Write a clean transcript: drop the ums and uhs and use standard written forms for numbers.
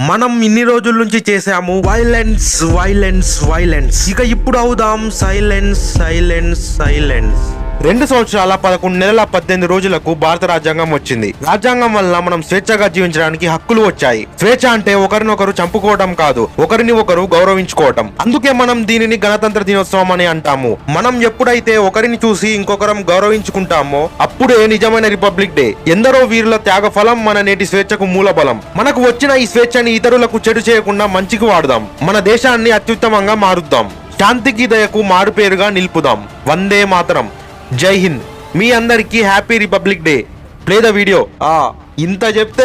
మనం ఇన్ని రోజుల నుంచి చేసాము వైలెన్స్ వైలెన్స్ వైలెన్స్, ఇక ఇప్పుడు అవుదాం సైలెన్స్ సైలెన్స్ సైలెన్స్. 2 సంవత్సరాల 11 నెలల 18 రోజులకు భారత రాజ్యాంగం వచ్చింది. రాజ్యాంగం వల్ల మనం స్వేచ్ఛగా జీవించడానికి హక్కులు వచ్చాయి. స్వేచ్ఛ అంటే ఒకరినొకరు చంపుకోవడం కాదు, ఒకరిని ఒకరు గౌరవించుకోవటం. అందుకే మనం దీనిని గణతంత్ర దినోత్సవం అని అంటాము. మనం ఎప్పుడైతే ఒకరిని చూసి ఇంకొకరం గౌరవించుకుంటామో అప్పుడే నిజమైన రిపబ్లిక్ డే. ఎందరో వీరుల త్యాగ ఫలం మన నేటి స్వేచ్ఛకు మూలబలం. మనకు వచ్చిన ఈ స్వేచ్ఛని ఇతరులకు చెడు చేయకుండా మంచికి వాడుదాం. మన దేశాన్ని అత్యుత్తమంగా మారుద్దాం. శాంతికి దయకు మారుపేరుగా నిలుపుదాం. వందే మాతరం. జై హింద్. మీ అందరికీ happy republic day. Play the video. ఇంత చెప్తే